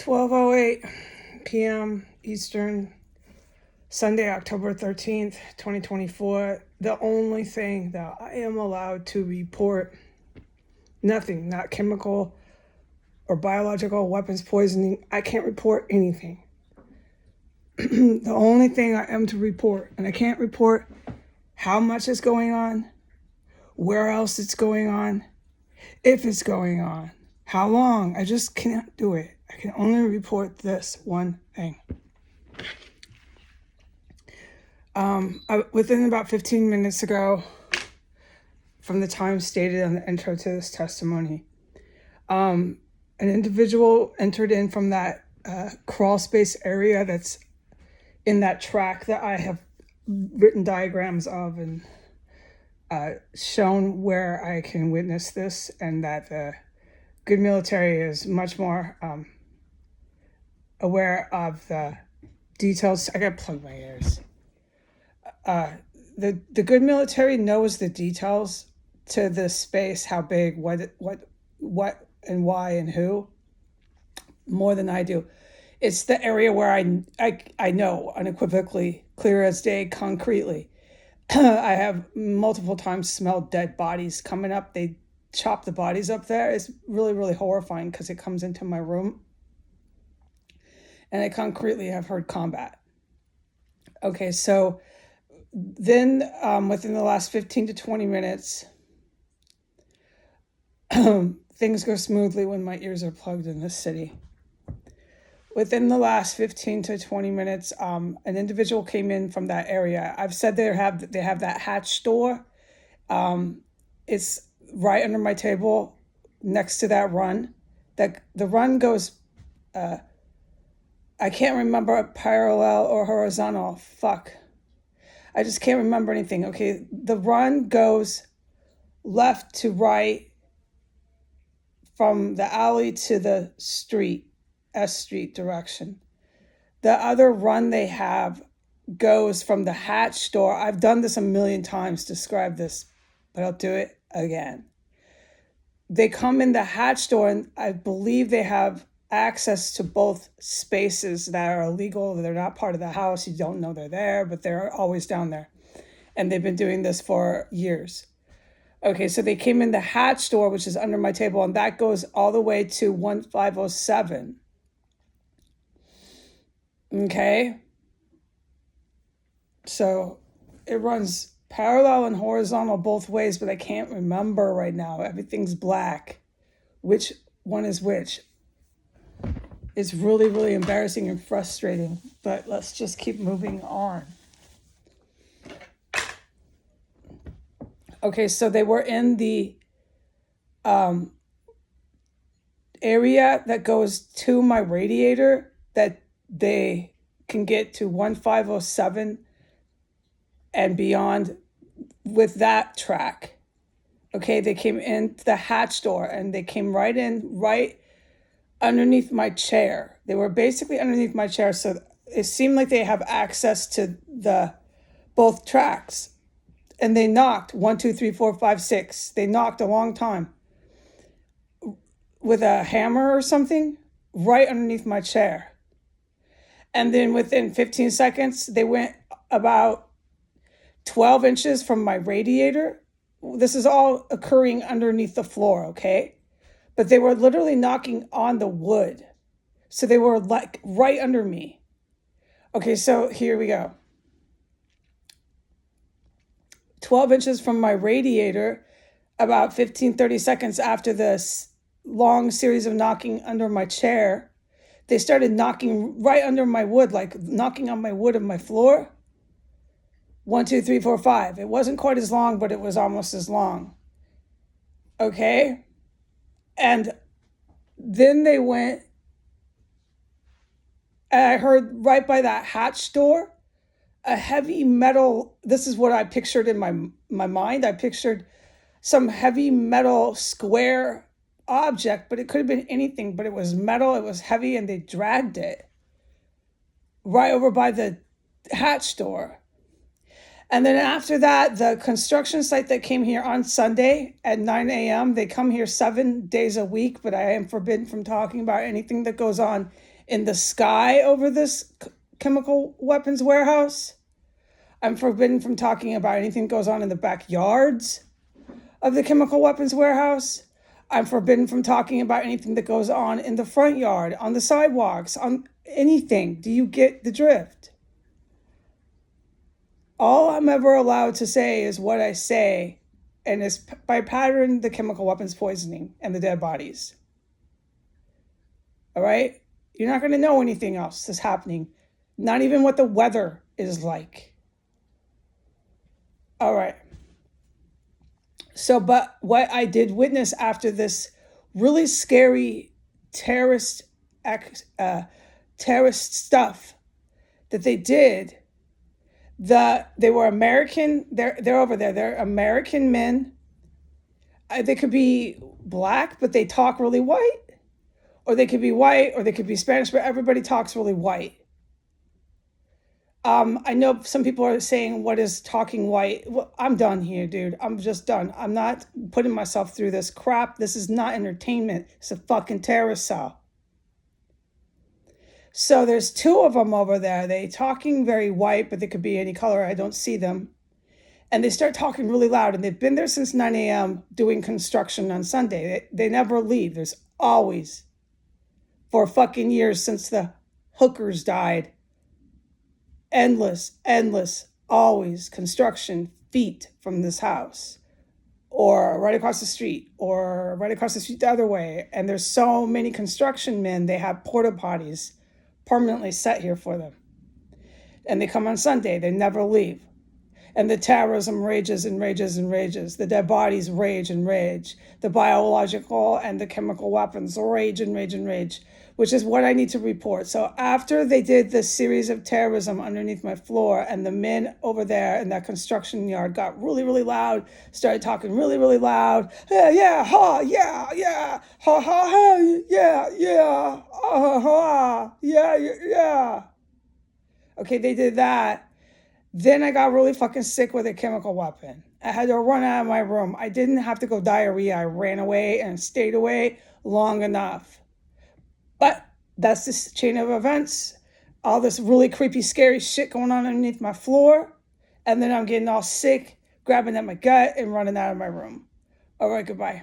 12:08 p.m. Eastern, Sunday, October 13th, 2024. The only thing that I am allowed to report, nothing, not chemical or biological weapons poisoning. I can't report anything. The only thing I am to report, and I can't report how much is going on, where else it's going on, if it's going on, how long. I just can't do it. I can only report this one thing. Within about 15 minutes ago, from the time stated on the intro to this testimony, an individual entered in from that crawl space area that's in that track that I have written diagrams of and shown where I can witness this, and that the good military is much more aware of the details. I gotta plug my ears. The good military knows the details to this space, how big, what and why and who, more than I do. It's the area where I know unequivocally, clear as day, concretely. I have multiple times smelled dead bodies coming up. They chop the bodies up there. It's really, really horrifying because it comes into my room. And I concretely have heard combat. Okay, so then within the last 15 to 20 minutes, things go smoothly when my ears are plugged in this city. Within the last 15 to 20 minutes, an individual came in from that area. I've said they have that hatch door. It's right under my table, next to that run. That the run goes, I can't remember parallel or horizontal. Fuck. I just can't remember anything. Okay, the run goes left to right from the alley to the street, S Street direction. The other run they have goes from the hatch door. I've done this a million times, describe this, but I'll do it again. They come in the hatch door, and I believe they have access to both spaces that are illegal. They're not part of the house. You don't know they're there, but they're always down there. And they've been doing this for years. Okay, so they came in the hatch door, which is under my table, and that goes all the way to 1507. Okay? So it runs parallel and horizontal both ways, but I can't remember right now. Everything's black. Which one is which? It's really, really embarrassing and frustrating, but let's just keep moving on. Okay, so they were in the area that goes to my radiator that they can get to 1507 and beyond with that track. Okay, they came in the hatch door, and they came right in, right underneath my chair. They were basically underneath my chair, so it seemed like they have access to the both tracks. And they knocked 1, 2, 3, 4, 5, 6. They knocked a long time with a hammer or something right underneath my chair. And then within 15 seconds, they went about 12 inches from my radiator. This is all occurring underneath the floor, okay? But they were literally knocking on the wood. So they were like right under me. Okay, so here we go. 12 inches from my radiator, about 15, 30 seconds after this long series of knocking under my chair, they started knocking right under my wood, like knocking on my wood of my floor. 1, 2, 3, 4, 5. It wasn't quite as long, but it was almost as long. Okay? And then they went, and I heard right by that hatch door, a heavy metal, this is what I pictured in my mind. I pictured some heavy metal square object, but it could have been anything, but it was metal, it was heavy, and they dragged it right over by the hatch door. And then after that, the construction site that came here on Sunday at 9 a.m., they come here 7 days a week, but I am forbidden from talking about anything that goes on in the sky over this chemical weapons warehouse. I'm forbidden from talking about anything that goes on in the backyards of the chemical weapons warehouse. I'm forbidden from talking about anything that goes on in the front yard, on the sidewalks, on anything. Do you get the drift? All I'm ever allowed to say is what I say, and it's by pattern the chemical weapons poisoning and the dead bodies. All right? You're not going to know anything else that's happening, not even what the weather is like. All right. So, but what I did witness after this really scary terrorist stuff that they did, they were American. They're over there. They're American men. They could be black, but they talk really white, or they could be white, or they could be Spanish, but everybody talks really white. I know some people are saying, what is talking white? Well, I'm done here, dude. I'm just done. I'm not putting myself through this crap. This is not entertainment. It's a fucking terrorist cell. So there's two of them over there. They talking very white, but they could be any color. I don't see them. And they start talking really loud. And they've been there since 9 a.m. doing construction on Sunday. They never leave. There's always, for fucking years since the hookers died, endless, always construction feet from this house, or right across the street, or right across the street the other way. And there's so many construction men, they have porta potties permanently set here for them. And they come on Sunday, they never leave. And the terrorism rages and rages and rages. The dead bodies rage and rage. The biological and the chemical weapons rage and rage and rage, which is what I need to report. So after they did this series of terrorism underneath my floor, and the men over there in that construction yard got really, really loud, started talking really, really loud. Hey, yeah, ha, yeah, ha, ha, ha, yeah, ha, yeah. Okay, they did that. Then I got really fucking sick with a chemical weapon. I had to run out of my room. I didn't have to go diarrhea. I ran away and stayed away long enough. But that's this chain of events. All this really creepy, scary shit going on underneath my floor. And then I'm getting all sick, grabbing at my gut and running out of my room. All right, goodbye.